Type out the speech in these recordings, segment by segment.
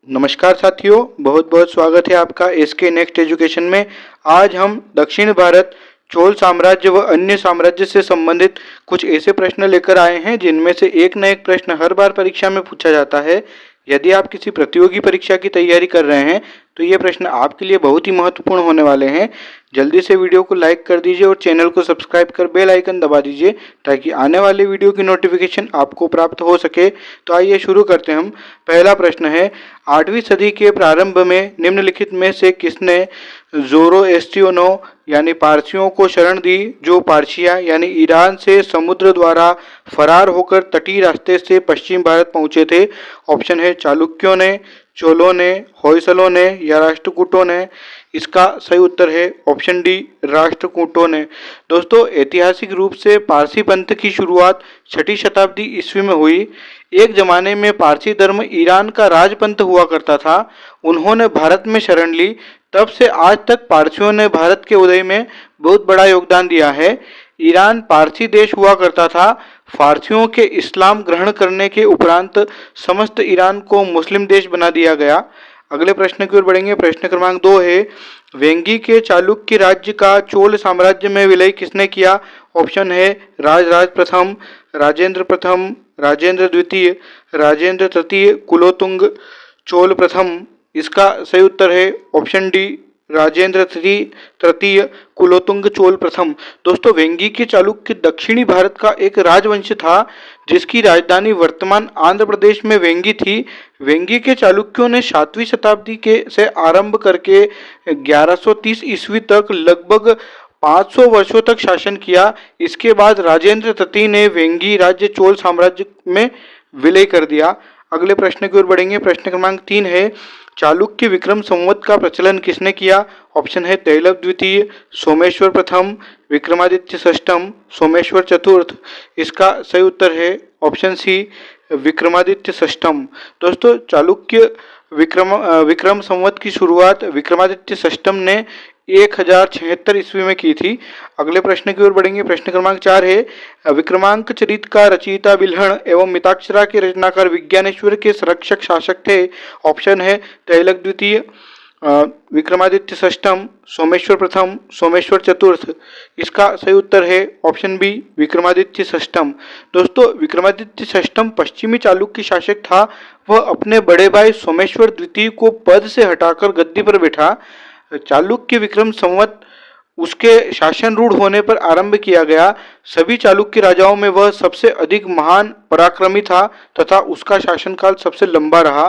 नमस्कार साथियों, बहुत बहुत स्वागत है आपका एसके नेक्स्ट एजुकेशन में। आज हम दक्षिण भारत, चोल साम्राज्य व अन्य साम्राज्य से संबंधित कुछ ऐसे प्रश्न लेकर आए हैं जिनमें से एक न एक प्रश्न हर बार परीक्षा में पूछा जाता है। यदि आप किसी प्रतियोगी परीक्षा की तैयारी कर रहे हैं तो ये प्रश्न आपके लिए बहुत ही महत्वपूर्ण होने वाले हैं। जल्दी से वीडियो को लाइक कर दीजिए और चैनल को सब्सक्राइब कर बेल आइकन दबा दीजिए ताकि आने वाले वीडियो की नोटिफिकेशन आपको प्राप्त हो सके। तो आइए शुरू करते हैं। हम पहला प्रश्न है, 8वीं सदी के प्रारंभ में निम्नलिखित में से किसने ज़ोरोएस्ट्रियनों यानी पारसियों को शरण दी, जो पार्शिया यानी ईरान से समुद्र द्वारा फरार होकर तटीय रास्ते से पश्चिम भारत पहुंचे थे। ऑप्शन है चालुक्यों ने, चोलों ने, होयसलों ने या राष्ट्रकूटों ने। इसका सही उत्तर है ऑप्शन डी, राष्ट्रकूटों ने। दोस्तों, ऐतिहासिक रूप से पारसी पंथ की शुरुआत 6ठी शताब्दी ईस्वी में हुई। एक जमाने में पारसी धर्म ईरान का राजपंथ हुआ करता था। उन्होंने भारत में शरण ली। तब से आज तक पारसियों ने भारत के उदय में बहुत बड़ा योगदान दिया है। ईरान पारसी देश हुआ करता था। फारसियों के इस्लाम ग्रहण करने के उपरांत समस्त ईरान को मुस्लिम देश बना दिया गया। अगले प्रश्न की ओर बढ़ेंगे। प्रश्न क्रमांक 2 है, वेंगी के चालुक्य राज्य का चोल साम्राज्य में विलय किसने किया? ऑप्शन है राजराज प्रथम, राजेंद्र प्रथम, राजेंद्र द्वितीय, राजेंद्र तृतीय, कुलोतुंग, चोल प्रथम। इसका सही उत्तर है ऑप्शन डी, राजेंद्र तृतीय, कुलोतुंग, चोल प्रथम। दोस्तों, वेंगी के चालुक्य दक्षिणी भारत का एक राजवंश था जिसकी राजधानी वर्तमान आंध्र प्रदेश में वेंगी थी। वेंगी के चालुक्यों ने 7वीं शताब्दी के से आरंभ करके 1130 ईस्वी तक लगभग 500 वर्षों तक शासन किया। इसके बाद राजेंद्र तृतीय ने वेंगी राज्य चोल साम्राज्य में विलय कर दिया। अगले प्रश्न की ओर बढ़ेंगे। प्रश्न क्रमांक 3 है, चालुक्य विक्रम संवत का प्रचलन किसने किया? ऑप्शन है तैलभ द्वितीय, सोमेश्वर प्रथम, विक्रमादित्य षष्ठम, सोमेश्वर चतुर्थ। इसका सही उत्तर है ऑप्शन सी, विक्रमादित्य षष्ठम। दोस्तों, चालुक्य विक्रम संवत की शुरुआत विक्रमादित्य षष्ठम ने 1076 ईस्वी में की थी। अगले प्रश्न की ओर बढ़ेंगे। प्रश्न क्रमांक 4 है, विक्रमांक चरित का रचयिता बिल्हण एवं मिताक्षरा के रचनाकार विज्ञानेश्वर के संरक्षक शासक थे। ऑप्शन है तैलक द्वितीय, विक्रमादित्य षष्ठम, सोमेश्वर प्रथम, सोमेश्वर चतुर्थ। इसका सही उत्तर है ऑप्शन बी, विक्रमादित्य षष्ठम। दोस्तों, विक्रमादित्य षष्ठम पश्चिमी चालुक्य शासक था। वह अपने बड़े भाई सोमेश्वर द्वितीय को पद से हटाकर गद्दी पर बैठा। चालुक्य विक्रम संवत उसके शासन रूढ़ होने पर आरंभ किया गया। सभी चालुक्य राजाओं में वह सबसे अधिक महान पराक्रमी था तथा उसका शासनकाल सबसे लंबा रहा।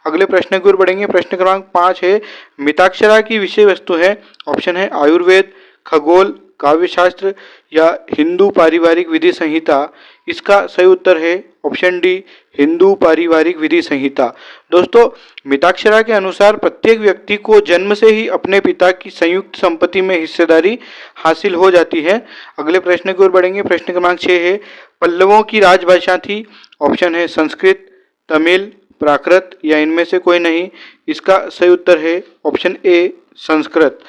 अगले प्रश्न की ओर बढ़ेंगे। प्रश्न क्रमांक 5 है, मिताक्षरा की विषय वस्तु है। ऑप्शन है आयुर्वेद, खगोल, काव्यशास्त्र या हिंदू पारिवारिक विधि संहिता। इसका सही उत्तर है ऑप्शन डी, हिंदू पारिवारिक विधि संहिता। दोस्तों, मिताक्षरा के अनुसार प्रत्येक व्यक्ति को जन्म से ही अपने पिता की संयुक्त संपत्ति में हिस्सेदारी हासिल हो जाती है। अगले प्रश्न की ओर बढ़ेंगे। प्रश्न क्रमांक 6 है, पल्लवों की राजभाषा थी। ऑप्शन है संस्कृत, तमिल, प्राकृत या इनमें से कोई नहीं। इसका सही उत्तर है ऑप्शन ए, संस्कृत।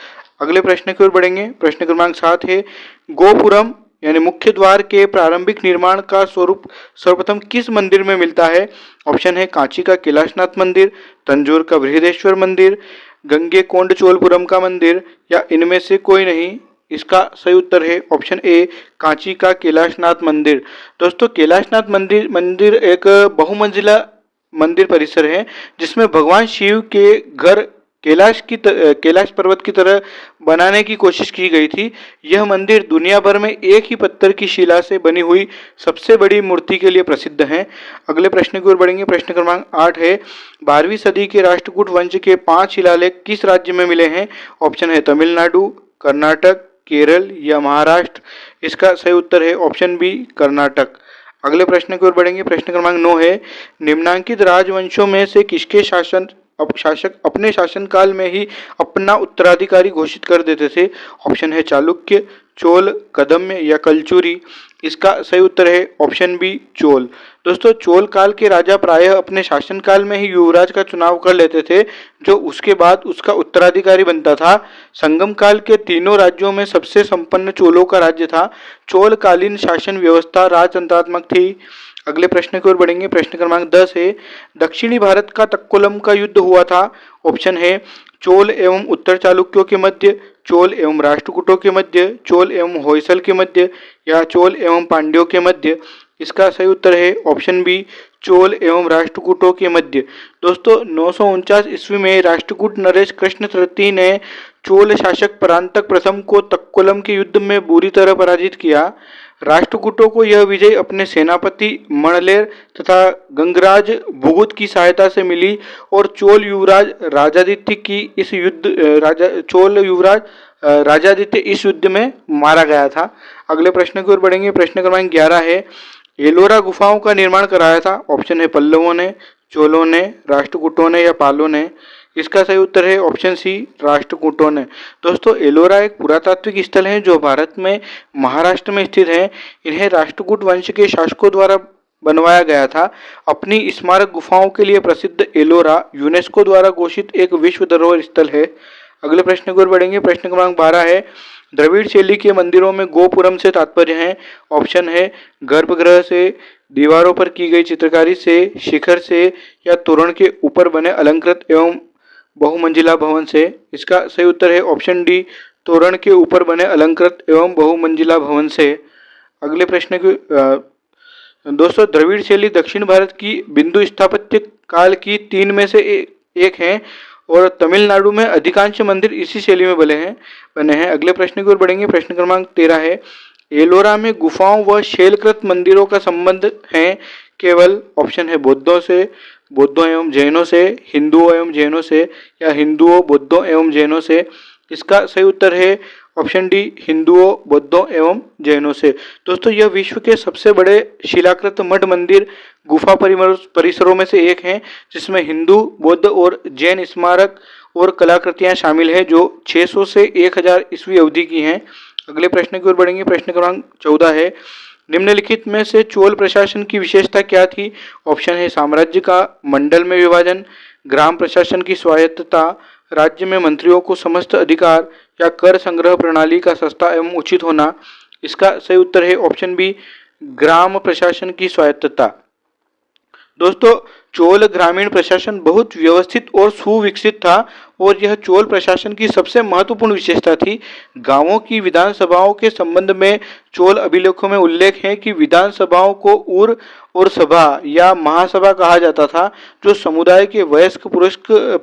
अगले प्रश्न की ओर बढ़ेंगे। प्रश्न क्रमांक 7 है, गोपुरम यानी मुख्य द्वार के प्रारंभिक निर्माण का स्वरूप सर्वप्रथम किस मंदिर में मिलता है? ऑप्शन है कांची का कैलाशनाथ मंदिर, तंजौर का बृहदेश्वर मंदिर, गंगेकोंड चोलपुरम का मंदिर या इनमें से कोई नहीं। इसका सही उत्तर है ऑप्शन ए, कांची का कैलाशनाथ मंदिर। दोस्तों, कैलाशनाथ मंदिर एक बहुमंजिला मंदिर परिसर है जिसमें भगवान शिव के घर कैलाश पर्वत की तरह बनाने की कोशिश की गई थी। यह मंदिर दुनिया भर में एक ही पत्थर की शिला से बनी हुई सबसे बड़ी मूर्ति के लिए प्रसिद्ध है। अगले प्रश्न की ओर बढ़ेंगे। प्रश्न क्रमांक 8 है, 12वीं सदी के राष्ट्रकूट वंश के 5 शिलालेख किस राज्य में मिले हैं? ऑप्शन है तमिलनाडु, कर्नाटक, केरल या महाराष्ट्र। इसका सही उत्तर है ऑप्शन बी, कर्नाटक। अगले प्रश्न की ओर बढ़ेंगे। प्रश्न क्रमांक 9 है, निम्नांकित राजवंशों में से किसके शासक अपने शासनकाल में ही अपना उत्तराधिकारी घोषित कर देते थे? ऑप्शन है चालुक्य, चोल, कदम्य या कलचुरी। इसका सही उत्तर है ऑप्शन बी, चोल। दोस्तों, चोल काल के राजा प्रायः अपने शासनकाल में ही युवराज का चुनाव कर लेते थे जो उसके बाद उसका उत्तराधिकारी बनता था। संगम काल के तीनों राज्यों में सबसे संपन्न चोलों का राज्य था। चोल कालीन शासन व्यवस्था राजतंत्रात्मक थी। अगले प्रश्न की ओर बढ़ेंगे। प्रश्न क्रमांक 10 है, दक्षिणी भारत का तक्कोलम का युद्ध हुआ था। ऑप्शन है चोल एवं उत्तर चालुक्यों के मध्य, चोल एवं राष्ट्रकूटों के मध्य, चोल एवं होयसल के मध्य या चोल एवं पांड्यों के मध्य। इसका सही उत्तर है ऑप्शन बी, चोल एवं राष्ट्रकूटों के मध्य। दोस्तों 949 ईस्वी में राष्ट्रकूट नरेश कृष्ण तृतीय ने चोल शासक परांतक प्रथम को तक्कोलम के युद्ध में बुरी तरह पराजित किया। राष्ट्रकूटों को यह विजय अपने सेनापति मणलेर तथा गंगराज भुगुत की सहायता से मिली और चोल युवराज राजादित्य की इस युद्ध चोल युवराज राजादित्य इस युद्ध में मारा गया था। अगले प्रश्न की ओर बढ़ेंगे। प्रश्न क्रमांक 11 है, एलोरा गुफाओं का निर्माण कराया था। ऑप्शन है पल्लवों ने, चोलों ने, राष्ट्रकूटों ने या पालों ने। इसका सही उत्तर है ऑप्शन सी, राष्ट्रकूटों ने। दोस्तों एलोरा एक पुरातात्विक स्थल है जो भारत में महाराष्ट्र में स्थित है। इन्हें राष्ट्रकूट वंश के शासकों द्वारा बनवाया गया था। अपनी स्मारक गुफाओं के लिए प्रसिद्ध एलोरा यूनेस्को द्वारा घोषित एक विश्व धरोहर स्थल है। अगले प्रश्न की ओर बढ़ेंगे। प्रश्न क्रमांक 12 है, द्रविड़ शैली के मंदिरों में गोपुरम से तात्पर्य है। ऑप्शन है गर्भगृह से, दीवारों पर की गई चित्रकारी से, शिखर से या तोरण के ऊपर बने अलंकृत एवं बहुमंजिला भवन से। इसका सही उत्तर है ऑप्शन डी, तोरण के ऊपर बने अलंकृत एवं बहुमंजिला भवन से। अगले प्रश्न की दोस्तों द्रविड़ शैली दक्षिण भारत की बिंदु स्थापत्य काल की 3 में से एक है और तमिलनाडु में अधिकांश मंदिर इसी शैली में बने हैं। अगले प्रश्न की ओर बढ़ेंगे। प्रश्न क्रमांक 13 है, एलोरा में गुफाओं व शैलकृत मंदिरों का संबंध है केवल। ऑप्शन है बौद्धों एवं जैनों से, हिंदुओं एवं जैनों से या हिंदुओं बौद्धों एवं जैनों से। इसका सही उत्तर है ऑप्शन डी, हिंदुओं बौद्धों एवं जैनों से। दोस्तों यह विश्व के सबसे बड़े शिलाकृत मठ मंदिर गुफा परिसरों में से एक है, जिसमें हिंदू, बौद्ध और जैन स्मारक और कलाकृतियां शामिल हैं जो 600 से 1000 ईस्वी अवधि की हैं। अगले प्रश्न की ओर बढ़ेंगे। प्रश्न क्रमांक 14 है, निम्नलिखित में से चोल प्रशासन की विशेषता क्या थी। ऑप्शन है साम्राज्य का मंडल में विभाजन, ग्राम प्रशासन की स्वायत्तता, राज्य में मंत्रियों को समस्त अधिकार या कर संग्रह प्रणाली का सस्ता एवं उचित होना। इसका सही उत्तर है ऑप्शन बी, ग्राम प्रशासन की स्वायत्तता। दोस्तों चोल ग्रामीण प्रशासन बहुत व्यवस्थित और सुविकसित था और यह चोल प्रशासन की सबसे महत्वपूर्ण विशेषता थी। गांवों की विधानसभाओं के संबंध में चोल अभिलेखों में उल्लेख है कि विधानसभाओं को उर और सभा या महासभा कहा जाता था, जो समुदाय के वयस्क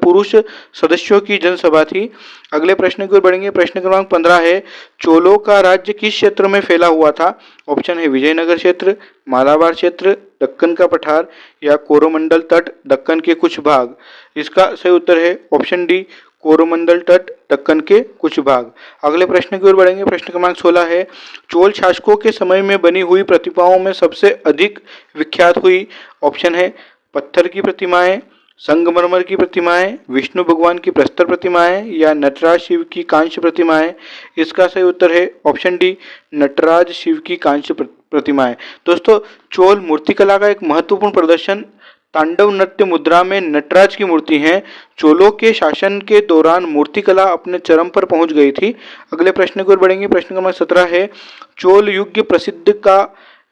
पुरुष सदस्यों की जनसभा थी। अगले प्रश्न की ओर बढ़ेंगे। प्रश्न क्रमांक 15 है, चोलों का राज्य किस क्षेत्र में फैला हुआ था। ऑप्शन है विजयनगर क्षेत्र, मालाबार क्षेत्र, दक्कन का पठार या कोरोमंडल तट, दक्कन के कुछ भाग। इसका सही उत्तर है ऑप्शन डी, कोरोमंडल तट, दक्कन के कुछ भाग। अगले प्रश्न की ओर बढ़ेंगे। प्रश्न क्रमांक 16 है, चोल शासकों के समय में बनी हुई प्रतिमाओं में सबसे अधिक विख्यात हुई। ऑप्शन है पत्थर की प्रतिमाएं, संगमरमर की प्रतिमाएं, विष्णु भगवान की प्रस्तर प्रतिमाएं या नटराज शिव की कांस्य प्रतिमाएं। इसका सही उत्तर है ऑप्शन डी, नटराज शिव की कांस्य प्रतिमाएं। दोस्तों चोल मूर्तिकला का एक महत्वपूर्ण प्रदर्शन तांडव नृत्य मुद्रा में नटराज की मूर्ति है। चोलों के शासन के दौरान मूर्तिकला अपने चरम पर पहुंच गई थी। अगले प्रश्न की ओर बढ़ेंगे। प्रश्न क्रमांक 17 है, चोल युग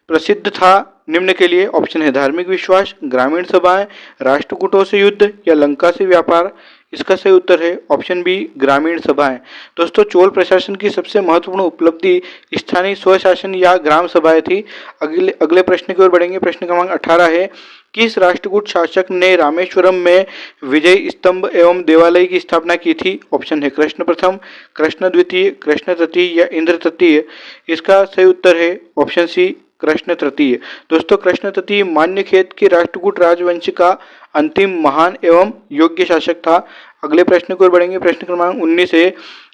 प्रसिद्ध था निम्न के लिए। ऑप्शन है धार्मिक विश्वास, ग्रामीण सभाएं, राष्ट्रकूटों से युद्ध या लंका से व्यापार। इसका सही उत्तर है ऑप्शन बी, ग्रामीण सभाएं। दोस्तों चोल प्रशासन की सबसे महत्वपूर्ण उपलब्धि स्थानीय स्वशासन या ग्राम सभाएं थी। अगले प्रश्न की ओर बढ़ेंगे। प्रश्न क्रमांक 18 है, किस राष्ट्रकूट शासक ने रामेश्वरम में विजय स्तंभ एवं देवालय की स्थापना की थी। ऑप्शन है कृष्ण प्रथम, कृष्ण द्वितीय, कृष्ण तृतीय या इंद्र तृतीय। इसका सही उत्तर है ऑप्शन सी, कृष्ण तृतीय। दोस्तों कृष्ण तृतीय मान्यखेत के राष्ट्रकूट राजवंश का अंतिम महान एवं योग्य शासक था। अगले प्रश्न की ओर बढ़ेंगे। प्रश्न क्रमांक 19 है,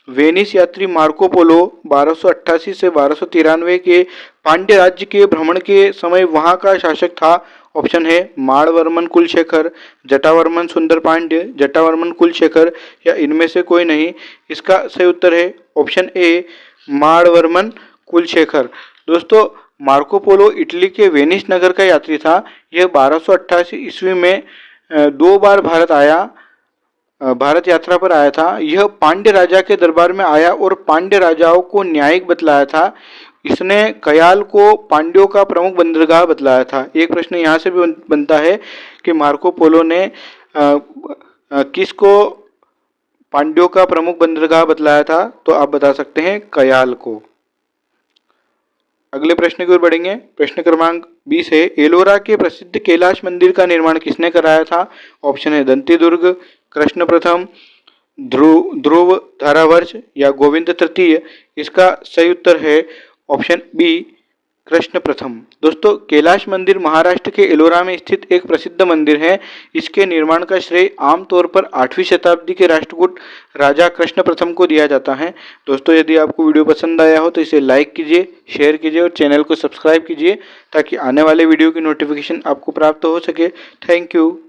वेनिस यात्री मार्को पोलो 1288 से 1293 के पांड्य राज्य के भ्रमण के समय वहां का शासक था। ऑप्शन है माड़वर्मन कुलशेखर, जटावर्मन सुंदर पांड्य, जटावर्मन कुलशेखर या इनमें से कोई नहीं। इसका सही उत्तर है ऑप्शन ए, माड़वर्मन कुलशेखर। दोस्तों मार्को पोलो इटली के वेनिस नगर का यात्री था। यह 1288 ईस्वी में 2 बार भारत यात्रा पर आया था। यह पांड्य राजा के दरबार में आया और पांड्य राजाओं को न्यायिक बतलाया था। इसने कयाल को पांड्यों का प्रमुख बंदरगाह बतलाया था। एक प्रश्न यहाँ से भी बनता है कि मार्को पोलो ने किसको पांड्यों का प्रमुख बंदरगाह बतलाया था, तो आप बता सकते हैं कयाल को। अगले प्रश्न की ओर बढ़ेंगे। प्रश्न क्रमांक 20 है, एलोरा के प्रसिद्ध कैलाश मंदिर का निर्माण किसने कराया था? ऑप्शन है दंती दुर्ग, कृष्ण प्रथम, ध्रुव धारावर्ष या गोविंद तृतीय। इसका सही उत्तर है ऑप्शन बी, कृष्ण प्रथम। दोस्तों, कैलाश मंदिर महाराष्ट्र के एलोरा में स्थित एक प्रसिद्ध मंदिर है। इसके निर्माण का श्रेय आमतौर पर 8वीं शताब्दी के राष्ट्रकूट राजा कृष्ण प्रथम को दिया जाता है। दोस्तों, यदि आपको वीडियो पसंद आया हो तो इसे लाइक कीजिए, शेयर कीजिए और चैनल को सब्सक्राइब कीजिए ताकि आने वाले वीडियो की नोटिफिकेशन आपको प्राप्त हो सके। Thank you.